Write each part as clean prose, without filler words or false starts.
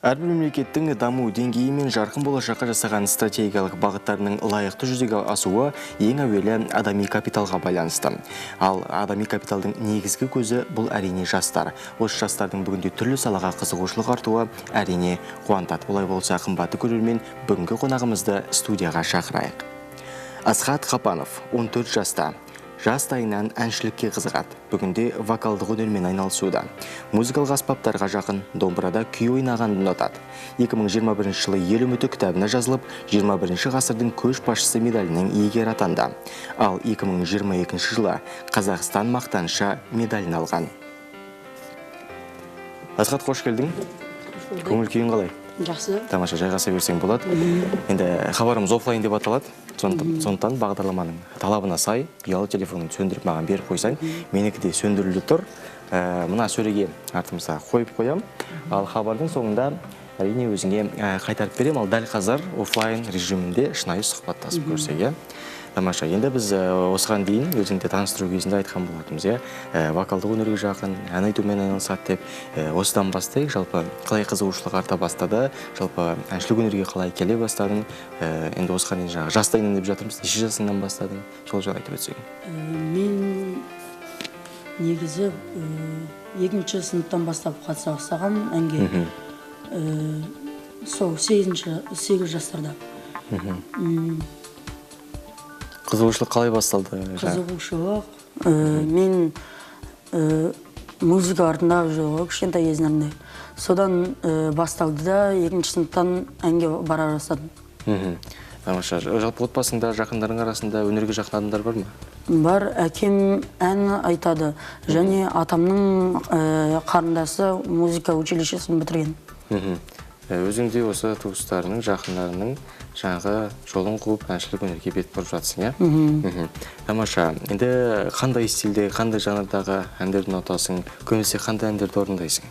Әрбір мемлекеттің даму деңгейі мен жарқын болашаққа жасаған стратегиялық бағыттарының лайықты жүзеге асуы ең әуелі адами капиталға байланысты. Ал адами капиталдың негізгі көзі бұл әрине жастар. Осы жастардың бүгінде түрлі салаға қызығушылық артуы әрине қуантады. Олай болса, қымбатты көрермен, бүгінгі қонағымызды студияға шақырайық. Асхат Қапанов, 14 жаста. Жастайынан әншілікке қызығады. Бүгінде вокалдық өнермен айналысуда. Музыкалық аспаптарға жақын, домбырада күй ойнағанды ұнатады. 2021 жылы ел үміті кітабына жазылып, 21 ғасырдың көшбасшысы медалінің иегері атанды. Ал 2022 жылы Қазақстан мақтанышы медалін алған. Асхат, қош келдің. Көңіл күйің қалай? Жақсы. Тамаша, жайғаса берсең болады. Енді хабарымыз офлайн деп аталады. Сондықтан бағдарламаның талабына сай, ұялы телефонын сөндіріп маған беріп қойсаң, менікі де сөндірілді тұр. Мына сөреге артымызға қойып қоям. Ал хабардың соңында әрине өзіңе қайтарып берем. Ал дәл қазір офлайн режимінде шынайы сұхбаттасып көрсек. Тамаша, енді біз осыған дейін өзіңді таныстыру кезінде айтқан болатынбыз, вокалдық өнерге жақын, ән айтумен айналысады деп. Осыдан бастайық, жалпы қалай қызығушылық арта бастады, жалпы әншілік өнерге қалай келе бастадың, енді осыған дейін жаңағы жастайынан деп жатырмыз, неше жасыңнан бастадың, сол жайлы айтып өтсең. Мен негізі 2-ші сыныптан бастап қатыса бастағам әнге. Сол 8 жастарда. Қызығушылық қалай басталды? Қызығушылық. Мен музыка артында жүріп кішкентай кезімде. Содан басталды да 2-ші сыныптан әнге бара бастадым. Тамаша, жалпы отбасыңда, жақындарың арасында өнерге жақын адамдар бар ма? Бар, әкем ән айтады, және атамның қарындасы музыка училищесін бітірген. Өзіңде осы туыстарының, жақындарының жаңағы жолын қуып әншілік өнерге бет бұрып жатсың, Тамаша, енді қандай стильде, қандай жанрдағы әндерді ұнатасың, көбінесе қандай әндерді орындайсың?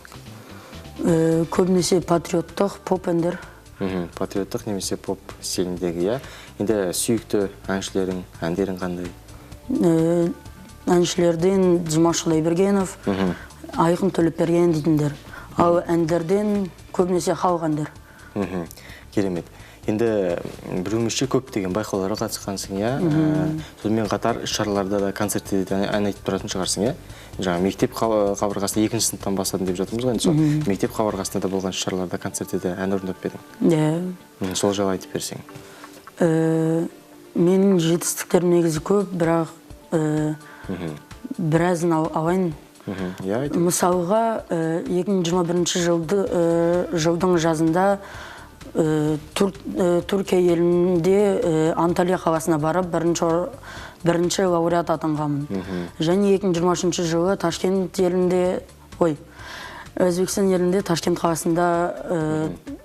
Көбінесе патриоттық, поп әндер. Патриоттық немесе поп стиліндегі, Енді сүйікті әншілерің, әндерің қандай? Әншілерден Димаш Құдайбергенов, Айқын Төлепберген дейтіндер. Ал әндерден көбінесе халық әндер. Керемет. Енді біреумізше көптеген байқауларға қатысқансың, Сонымен қатар шараларда да, концерттерде ән айтып тұратын шығарсың, Жаңа мектеп қабырғасында 2-ші сыныптан бастадым деп жатырмыз ғой, сол мектеп қабырғасында да болған шараларда, концерттерде ән орындап бердің. Сол жайлы айтып берсең. Менің жетістіктерім негізі көп, бірақ біразын алайын. Мысалға 2021 жылдың жазында Түркия елінде Анталия қаласына барып бірінші лауреат атанғанмын. Және 2023 жылы Ташкент елінде, Өзбекстан елінде Ташкент қаласында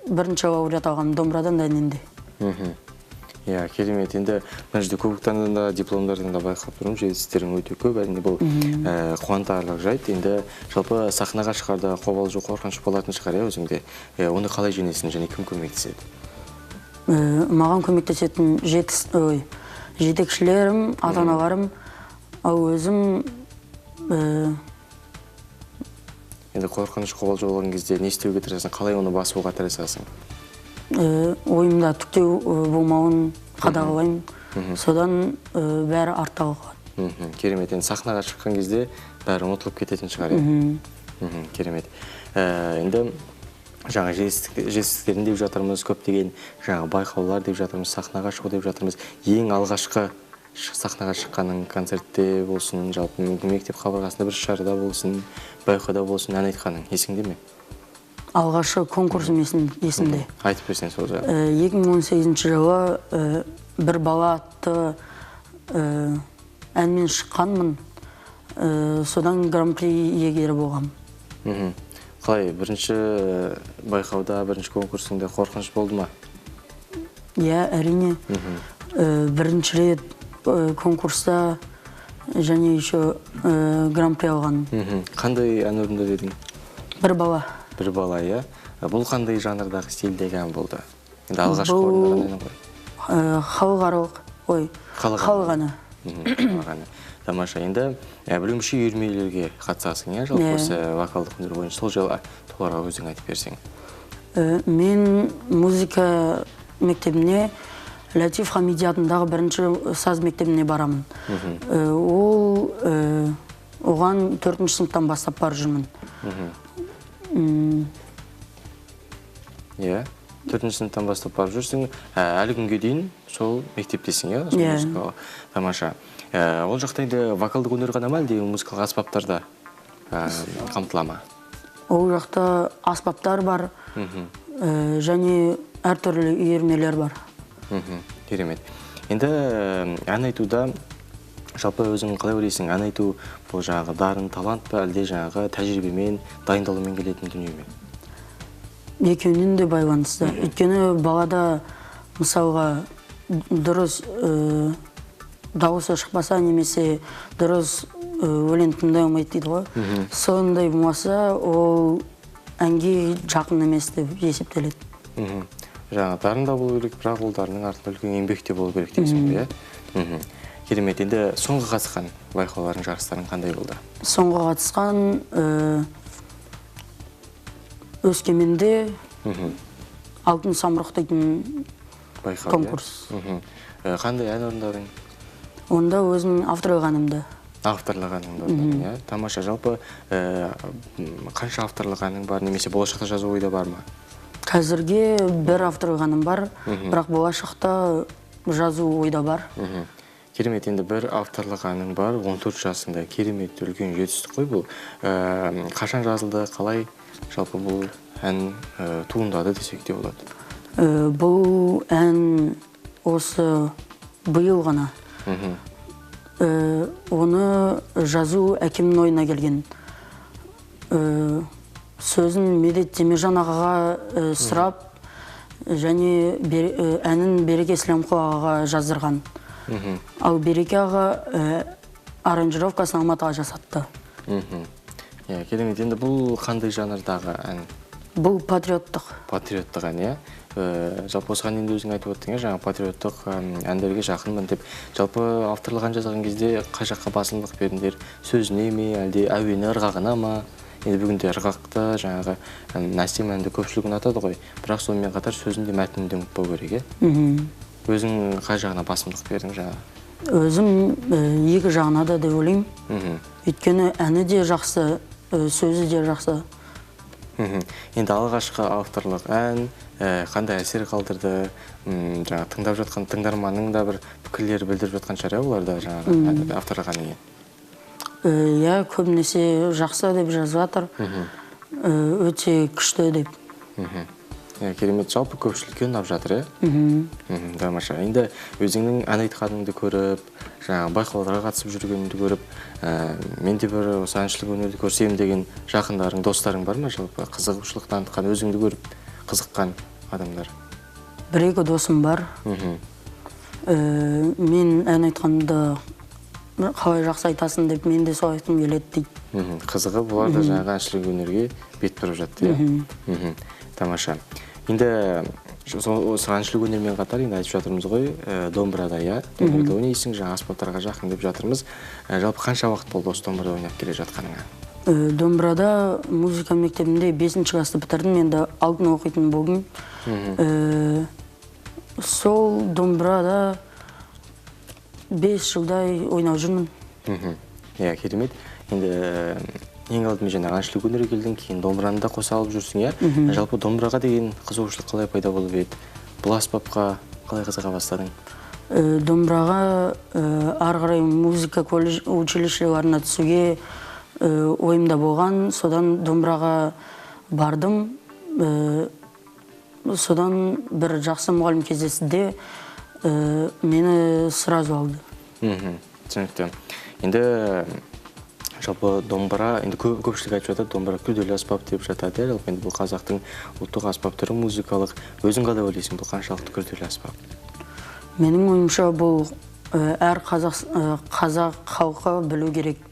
бірінші лауреат алғанмын, домбырадан да әннен де. Керемет. Енді мына жерде көбіктардан да, дипломдардан да байқап тұрмын, жетістіктерің өте көп, әрине бұл қуантарлық жайт. Енді жалпы сахнаға шығарда қобалжу, қорқыныш болатын шығар, өзіңде. Оны қалай жеңесің және кім көмектеседі? Маған көмектесетін жетекшілерім, ата-аналарым, ал өзім... Енді қорқыныш, қобалжу болған кезде не істеуге тырысасың, қалай оны басуға тырысасың? Ойымда түктеу болмауын қадағалаймын. Содан бәрі артта қалады. Керемет. Енді сахнаға шыққан кезде бәрі ұмытылып кететін шығар. Керемет. Енді жаңа жетістіктерін деп жатырмыз, көптеген жаңа байқаулар деп жатырмыз, сахнаға шығу деп жатырмыз. Ең алғашқы сахнаға шыққаның концертте болсын, жалпы мектеп қабырғасында бір шарада болсын, байқауда болсын, ән айтқаның есіңде ме? Алғашы конкурсым есімде. Айтып берсең сол жайлы. 2018 жылы бір бала атты әнмен шыққанмын. Содан гран-при иегері болғам. Қалай, бірінші байқауда, бірінші конкурсыңда қорқыныш болды ма? Әрине. Бірінші рет конкурста және еще гран-при алған. Қандай ән орындап едің? Бір бала. Бір бала, Бұл қандай жанрдағы стильдегі ән болды? Енді алғашқы орындаған әні ғой? Халық әні. Тамаша. Енді білуімше үйірмелерге қатысасың, жалпы осы вокалдық өнер бойынша сол жайлы толығырақ өзің айтып берсең. Мен музыка мектебіне Латиф Хамиди атындағы бірінші саз мектебіне барамын. Оған 4-ші сыныптан бастап бар жүрмін. Иә, 4-ші сыныптан бастап барып жүрсің, әлі күнге дейін сол мектептесің, иә? Музыкалық. Тамаша. Ол жақта енді вокалдық өнер ғана ма, әлде музыкалық аспаптарда қамтыла ма? Ол жақта аспаптар бар, және әртүрлі үйірмелер бар. Керемет. Енді ән айтуда жалпы өзің қалай ойлайсың, ән айту бұл жаңағы дарын, талант па, әлде жаңағы тәжірибемен, дайындалумен келетін дүние ме? Екеуінен де байланысты. Өйткені балада мысалға дұрыс дауысы шықпаса, немесе дұрыс өлең тыңдай алмайды дейді ғой. Сондай болмаса, ол әнге жақын емес деп есептеледі. Жаңа дарында болу керек, бірақ ұлдарының артында үлкен еңбекте болу керек дейсің бе? Керемет. Енді соңғы қатысқан байқаулардың, жарыстардың қандай болды? Соңғы қатысқан Өскеменде Алтын самұрық дейтін конкурс. Қандай ән орындадың? Онда өзім авторлық әнімді. Авторлық әніңді орындадың, иә? Тамаша. Жалпы қанша авторлық әнің бар, немесе болашақта жазу ойда бар ма? Қазірге бір авторлық әнім бар, бірақ болашақта жазу ойда бар. Керемет, енді бір авторлық әнің бар, 14 жасында. Керемет, үлкен жетістік қой бұл. Қашан жазылды, қалай жалпы бұл ән туындады десек те болады? Бұл ән осы биыл ғана. Оны жазу әкемнің ойына келген. Сөзін Медет Темежан ағаға сұрап, және әнін Береке Слямқұл ағаға жаздырған. Ал Береке аға аранжировкасын Алматыға жасатты. Керемет, енді бұл қандай жанрдағы ән? Бұл патриоттық. Патриоттық ән, иә? Жалпы осыған енді өзің айтып өттің, жаңа патриоттық әндерге жақынмын деп. Жалпы авторлық ән жазған кезде қай жаққа басымдық бердіңдер? Сөзіне ме, әлде әуені ырғағына ма? Енді бүгінде ырғақты жаңағы Настем әнді көпшілік ұнатады ғой, бірақ сонымен қатар сөзінде мәтінінде ұмытпау керек, е? Өзің қай жағына басымдық бердің жаңа? Өзім екі жағына да деп ойлаймын. Өйткені әні де жақсы, сөзі де жақсы. Енді алғашқы авторлық ән қандай әсер қалдырды? Жаңа тыңдап жатқан тыңдарманның да бір пікірлері білдіріп жатқан шығар, оларда жаңағы авторлық әнге? Иә, көбінесе жақсы деп жазып жатыр. Өте күшті деп. Керемет, жалпы көпшілікке ұнап жатыр, е? Тамаша. Енді өзіңнің ән айтқаныңды көріп, жаңа байқауларға қатысып жүргеніңді көріп, мен де бір осы әншілік өнерді көрсем деген жақындарың, достарың бар ма? Жалпы қызығушылық танытқан, өзіңді көріп қызыққан адамдар? Бір-екі досым бар. Мен ән айтқанды қалай жақсы айтасың деп, мен де сол айтқым келеді дейді. Қызығы, бұлар да жаңағы әншілік өнерге бет бұрып жатты, е? Тамаша. Енді осы әншілік өнермен қатар енді айтып жатырмыз ғой, домбырада, иә? Домбырада ойнайсың, жаңа аспаптарға жақын деп жатырмыз. Жалпы қанша уақыт болды осы домбырада ойнап келе жатқаныңа? Домбырада музыка мектебінде 5-ші класты бітірдім, енді алтын оқитын болдым. Сол домбырада 5 жылдай ойнап жүрмін. Иә, керемет. Енді ең алдымен жаңағы әншілік өнерге келдің, кейін домбыраны да қоса алып жүрсің, иә? Жалпы домбыраға деген қызығушылық қалай пайда болып еді? Бұл аспапқа қалай қызыға бастадың? Домбыраға ары қарай музыка училищеларына түсуге ойымда болған, содан домбыраға бардым. Содан бір жақсы мұғалім кездесті де мені сразу алды. Түсінікті. Енді жалпы домбыра, енді көпшілік айтып жатады, домбыра күрделі аспап деп жатады, жалпы енді бұл қазақтың ұлттық аспап түрі музыкалық. Өзің қалай ойлайсың, бұл қаншалықты күрделі аспап? Менің ойымша бұл әр қазақ халқы білу керек.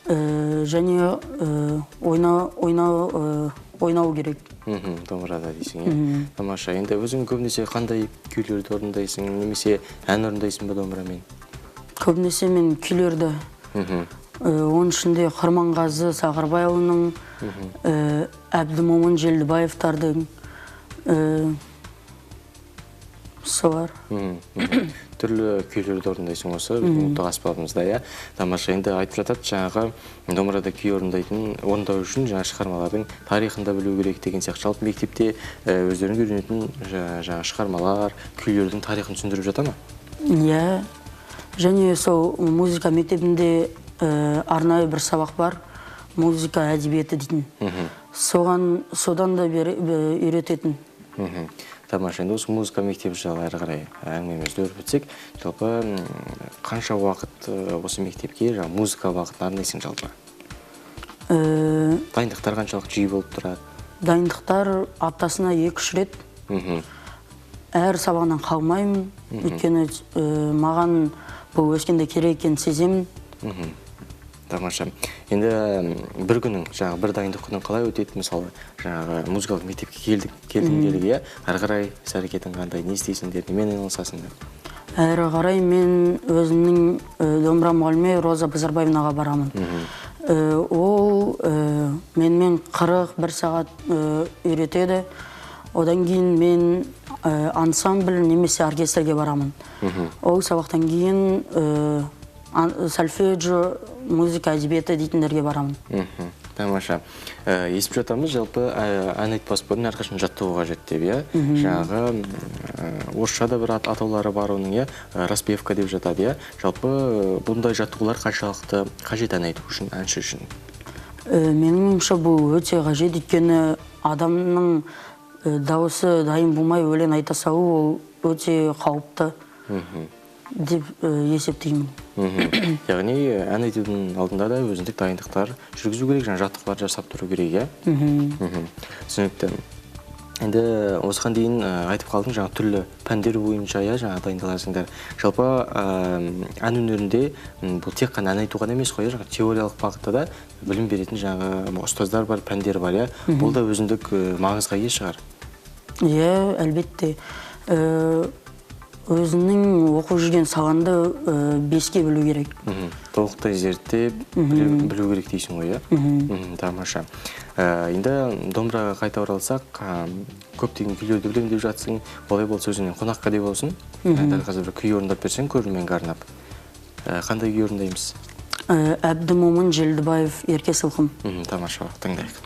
Және ойнау керек. Домбырада дейсің, е? Тамаша. Енді өзің көбінесе қандай күйлерді орындайсың, немесе ән орындайсың ба домбырамен? Көбінесе мен күйлерді Оның ішінде Құрманғазы Сағырбайұлының, Әбдімомын Желдібаевтардың солар. Түрлі күйлерді орындайсың осы, біздің ұлттық аспабымызда, иә. Тамаша, енді айтып жатады, жаңағы домбырада күй орындау үшін жаңа шығармалардың тарихында білу керек деген сияқты. Жалпы мектепте өздерің үйренетін жаңа шығармалар, күйлердің тарихын түсіндіріп жата ма? Иә. Және сол музыка мектебінде арнайы бір сабақ бар, музыка әдебиеті дейтін. Содан да үйрететін. Тамаша, енді осы музыка мектебі жайлы әрі қарай әңгімемізді өріп өтсек, жалпы қанша уақыт осы мектепке музыка уақытын арнайсың жалпы? Дайындықтар қаншалық жиі болып тұрады? Дайындықтар аптасына 2-3 рет. Әр сабағынан қалмаймын, өйткені маған бұл өскенде керек екенін сеземін. Тамаша. Енді бір күнің, бір дайындық күнің қалай өтеді? Мысалы, музыкалық мектепке келдіңдерге, әрі қарай іс-әрекетің қандай, не істейсіңдер, немен айналысасыңдар? Әрі қарай мен өзімнің домбыра мұғаліме Роза Базарбаевнаға барамын. Ол менімен 41 сағат үйретеді. Одан кейін мен ансамбль немесе оркестрге барамын. Ол сабақтан кейін сольфеджио, музыка әдебиеті дейтіндерге барамын. Тамаша. Естіп жатамыз, жалпы ән айтпас бұрын әрқашан жаттығу қажет деп, иә? Жаңағы орысша да бір атаулары бар оның, иә? Распевка деп жатады, иә? Жалпы бұндай жаттығулар қаншалықты қажет ән айту үшін, әнші үшін? Менің ойымша бұл өте қажет, өйткені адамның дауысы дайын болмай өлең айта салу ол өте қауіпті деп есептеймін. Яғни ән айтудың алдында да өзіндік дайындықтар жүргізу керек, жаттығулар жасап тұру керек, иә? Түсінікті. Енді осыған дейін айтып қалдың, түрлі пәндер бойынша дайындаласыңдар. Жалпы ән өнерінде бұл тек қана ән айту ғана емес қой, теориялық бағытта да білім беретін ұстаздар бар, пәндер бар, иә? Бұл да өзіндік маңызға ие шығар. Иә, әлбетте. Өзінің оқу жүрген саланды 5-ке білу керек. Толықтай зерттеп, білу керек дейсің ғой, иә? Тамаша. Енді домбыраға қайта оралсақ, көптеген күйлерді білем деп жатсың, олай болса өзіңнен қонаққа деп болсын. Дәл қазір бір күй орындап берсең, көрерменге арнап. Қандай күй орындаймыз? Әбдімомын Желдібаев, Ерке сылқым. Тамаша, тыңдайық.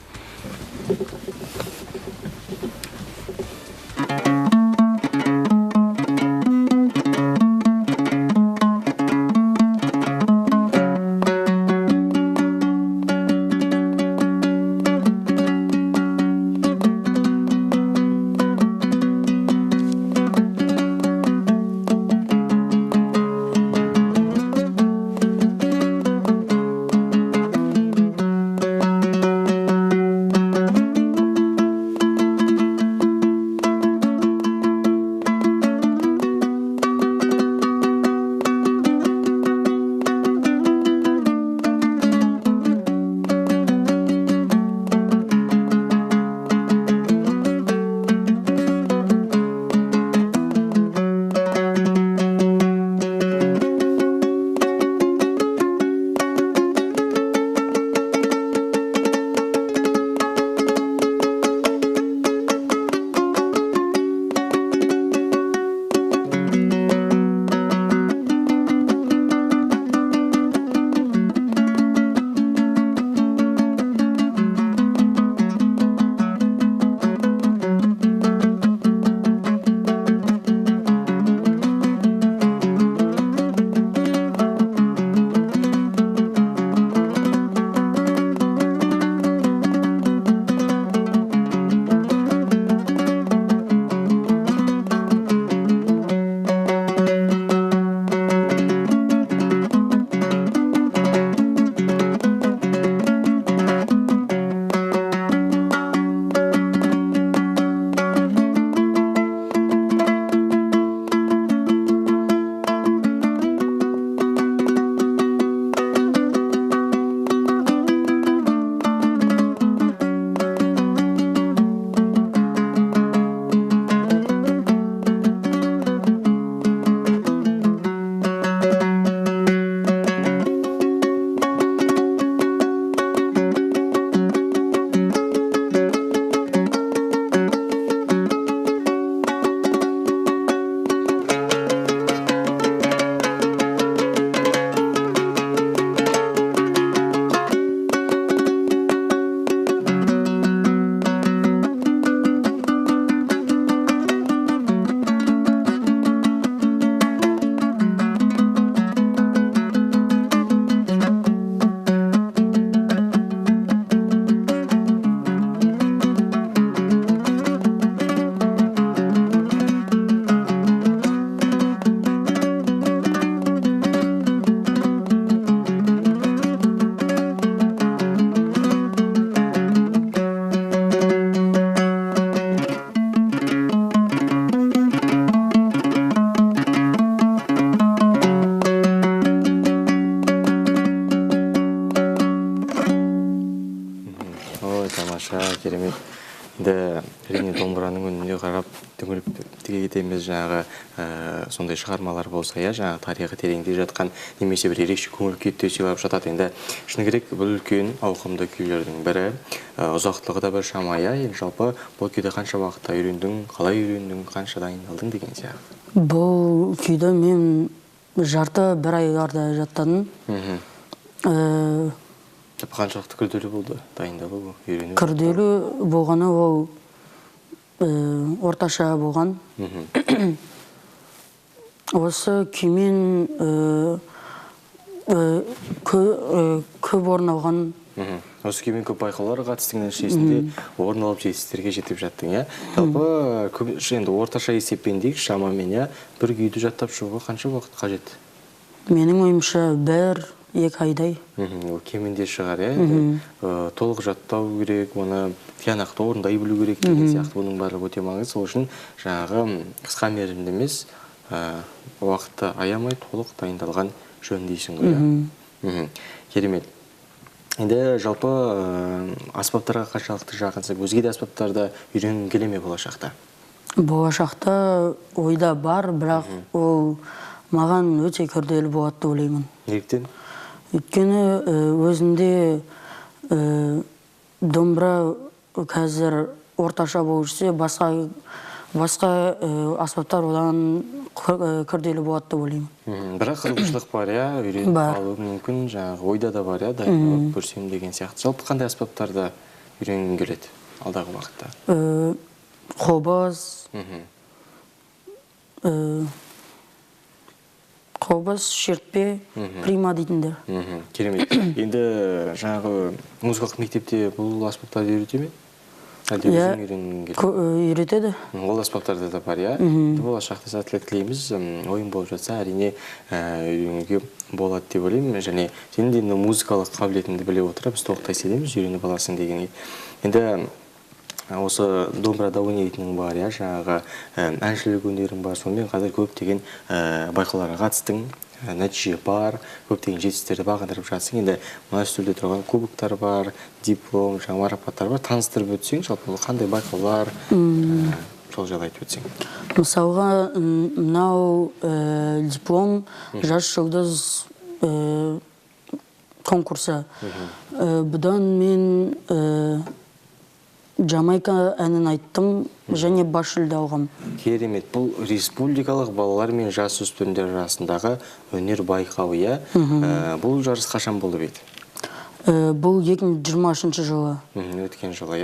Ой, тамаша, керемет. Енді әрине домбыраның үніне қарап түңіліп тіге кетеміз жаңағы сондай шығармалар болса, жаңағы тарихы тереңде жатқан немесе бір ерекше көңіл күйді сыйлап жатады. Енді шыны керек, бұл үлкен ауқымды күйлердің бірі, ұзақтылығы да бір шама. Енді жалпы бұл күйді қанша уақытта үйрендің, қалай үйрендің, қанша дайындалдың деген сияқты. Бұл күйді мен жарты бір айларда жаттадым. Қаншалықты күрделі болды дайындалу, үйрену? Күрделі болғаны ол орташа болған. Осы күймен көп орын алған. Осы күймен көп байқауларға қатыстың нәтижесінде орын алып жетістіктерге жетіп жаттың, иә? Жалпы енді орташа есеппен дейік, шамамен, бір күйді жаттап шығуға қанша уақыт қажет? Менің ойымша 1-2 айдай. Кемінде шығар, толық жаттау керек, оны тиянақты орындай білу керек деген сияқты, бұның барлығы өте маңызды. Сол үшін жаңағы қысқа мерзімді емес, уақытты аямай толық дайындалған жөн дейсің ғой. Керемет. Енді жалпы аспаптарға қаншалықты жақынсың, өзге де аспаптарда үйренгің келе ме болашақта? Болашақта ойда бар, бірақ ол маған өте күрделі болады деп ойлаймын. Неліктен? Өйткені өзінде домбыра қазір орташа болып жүрсе, басқа аспаптар одан күрделі болады деп ойлаймын. Бірақ қызығушылық бар, үйреніп алу мүмкін, жаңағы ойда да бар, дайындалып көрсем деген сияқты. Жалпы қандай аспаптарда үйренгің келеді алдағы уақытта? Қобыз, шертпе, прима дейтіндер. Керемет. Енді жаңағы музыкалық мектепте бұл аспаптарды үйрете ме? Әлде өзің үйренгің келеді? Үйретеді. Ол аспаптарда да бар, болашақта сәттілік тілейміз. Ойын болып жатса, әрине үйренуге болады деп ойлаймын. Және сенің де музыкалық қабілетіңді біле отырып, біз тоқтай селеміз, үйреніп аласың деген. Енді осы домбырада ойнайтының бар, жаңағы әншілік өнерің бар, сонымен қазір көптеген байқауларға қатыстың, нәтиже бар, көптеген жетістіктерді бағындырып жатсың. Енді мына үстелде тұрған кубоктар бар, диплом, жаңа марапаттар бар. Таныстырып өтсең, жалпы қандай байқаулар, сол жайлы айтып өтсең. Мысалға, мынау диплом жас жұлдыз конкурсы. Бұдан мен Жамайка әнін айттым, және бас жүлде алғам. Керемет. Бұл республикалық балалар мен жасөспірімдер арасындағы өнер байқауы. Бұл жарыс қашан болды бейді? Бұл 2023 жылы. Өткен жылы,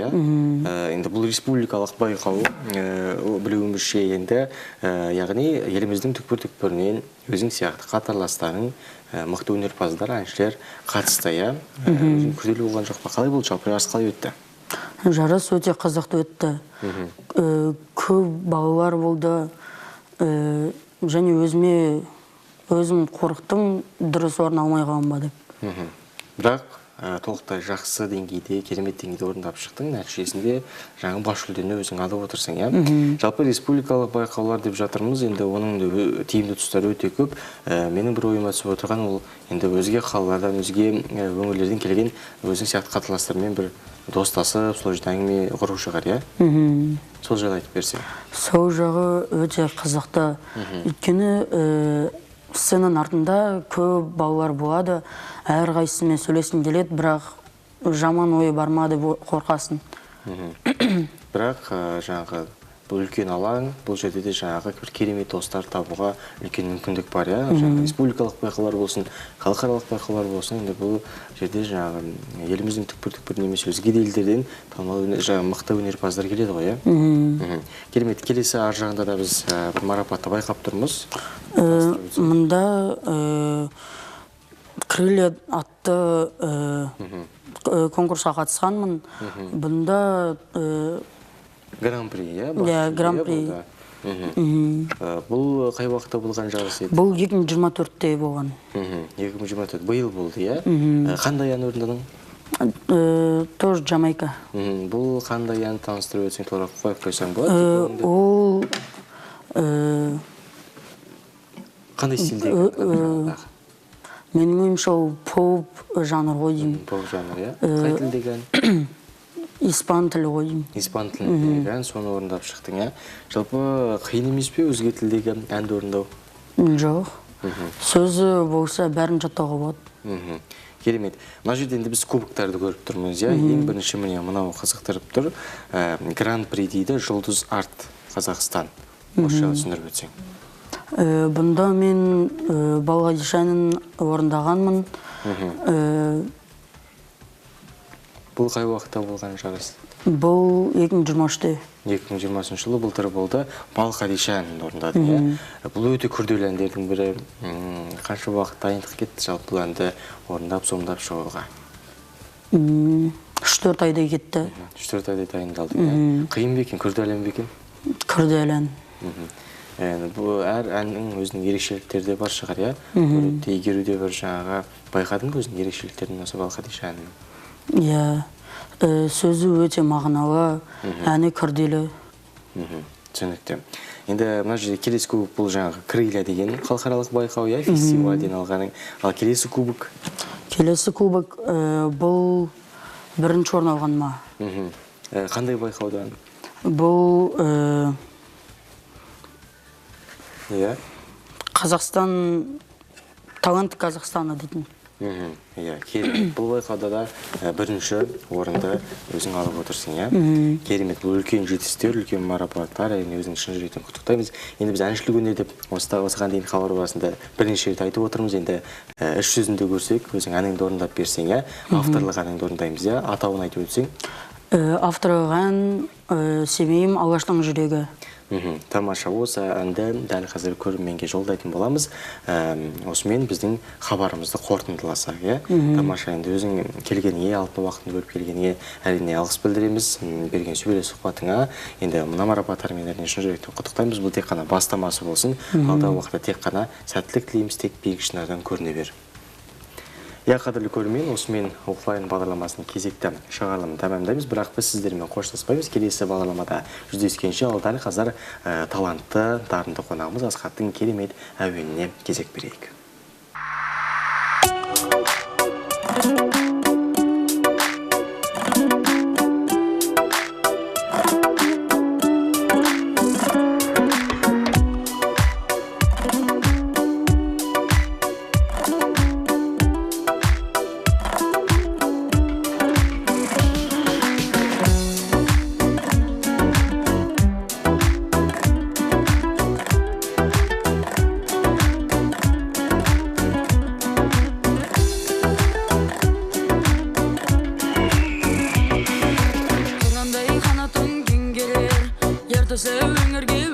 Енді бұл республикалық байқау, білуімізше енді, яғни еліміздің түкпір-түкпірінен өзің сияқты қатарластарың, мықты өнерпаздар, әншілер қатысты, өзің күрделі болған жоқ па? Қалай болды, жалпы жарыс қалай өтті? Жарыс өте қызықты өтті. Көп балалар болды, және өзім қорықтым, дұрыс орын алмай қалам ба деп. Бірақ толықтай жақсы деңгейде, керемет деңгейде орындап шықтың, нәтижесінде жаңа бас жүлдені өзің алып отырсың, Жалпы республикалық байқаулар деп жатырмыз, енді оның тиімді тұстары өте көп. Менің бір ойыма түсіп отырған, ол енді өзге қалалардан, өзге өңірлерден келген өзің сияқты қатарластармен бір достасып, сол жерде әңгіме құру шығар, Сол жайлы айтып берсең. Сол жағы өте қызықты. Өйткені сценаның артында көп балалар болады, әрқайсысымен сөйлескің келеді, бірақ жаман ойы бар ма деп қорқасың. Бірақ жаңағы бұл үлкен алаң, бұл жерде де жаңағы керемет достар табуға үлкен мүмкіндік бар, республикалық байқаулар болсын, халықаралық байқаулар болсын, енді бұл жерде жаңағы еліміздің түкпір-түкпірінен немесе өзге елдерден танымал мықты өнерпаздар келеді ғой, Керемет. Келесі ар жағында да біз бір марапатты байқап тұрмыз. Мұнда крылья атты конкурсқа қатысқанмын. Бұнда Гран-при, Гран-при. Бұл қай уақытта болған жарыс еді? Бұл 2024-те болған. 2024, бұйыл болды, Қандай ән орындадың? Тоже Жамайка. Бұл қандай ән таныстырып өтсең, толық қойып қойсаң болады? Ол қандай стильдегі? Менің ойымша ол поп жанр ғой деймін. Поп жанр, Қай тілдегі ән? испан тілі ғой. Испан тіліндегі ән, соны орындап шықтың, ә? Жалпы қиын емес пе өзге тілдегі әнді орындау? Жоқ. Сөзі болса бәрін жаттауға болады. Керемет. Мына жерде енді біз кубоктарды көріп тұрмыз, иә? Ең бірінші міне мынау қызықтырып тұр. Гран-при дейді, жұлдыз арт Қазақстан. Орысша түсіндіріп өтсең. Бұнда мен Балғадишанын орындағанмын. Бұл қай уақытта болған жарыс? Бұл 2023-те. 2020 жылы былтыр болды. Балқадиша әнін орындады, иә? Бұл өте күрделі әндердің бірі. Қанша уақыт дайындық кетті жалпы бұл әнді орындап, сомдап шығуға? 3-4 айдай кетті. 3-4 айдай дайындалды, иә? Қиын бе екен, күрделі бе екен? Күрделі ән. Бұл әр әннің өзінің ерекшеліктері де бар шығар, иә? Көруде, игеруде бір жаңаға байқадың ба өзінің ерекшеліктерін осы Балқадиша әнінің? Иә, сөзі өте мағыналы, әні күрделі. Түсінікті. Енді мына жерде келесі кубок бұл жаңағы Крылья деген халықаралық байқау, иә, фестивальден алғаның. Ал келесі кубок? Келесі кубок бұл бірінші орын алған ма. Қандай байқаудан? Бұл Қазақстан, талант Қазақстаны дейтін. Керемет. Бұл байқауда да бірінші орынды өзің алып отырсың, иә? Керемет. Бұл үлкен жетістіктер, үлкен марапаттар, әрине өзің шын жүректен құттықтаймыз. Енді біз әншілік өнер деп осыған дейін хабар арнасында бірнеше рет айтып отырмыз. Енді іс жүзінде көрсек, өзің әніңді орындап берсең, иә? Авторлық әніңді орындаймыз, иә? Атауын айтып өтсең. Авторлық ән Семейім алаштың жүрегі. Тамаша. Осы әнді дәл қазір көрерменге жолдайтын боламыз. Осымен біздің хабарымызды қорытындыласақ, иә? Тамаша. Енді өзің келгеніңе, алтын уақытын бөліп келгеніңе әрине алғыс білдіреміз. Берген сүбелі сұхбатыңа. Енді мына марапаттармен әрине шын жүректен құттықтаймыз. Бұл тек қана бастамасы болсын. Алдағы уақытта тек қана сәттілік тілейміз, тек биік шыңдардан көріне бер. Я қадірлі көрермен, осымен офлайн бағдарламасының кезекті шығарылымын тәмамдаймыз, бірақ біз сіздермен қоштаспаймыз. Келесі бағдарламада жүздескенше ал дәл қазір талантты, дарынды қонағымыз Асхаттың керемет әуеніне кезек берейік. Қанандай қанатың кең келер, ертесі өңірге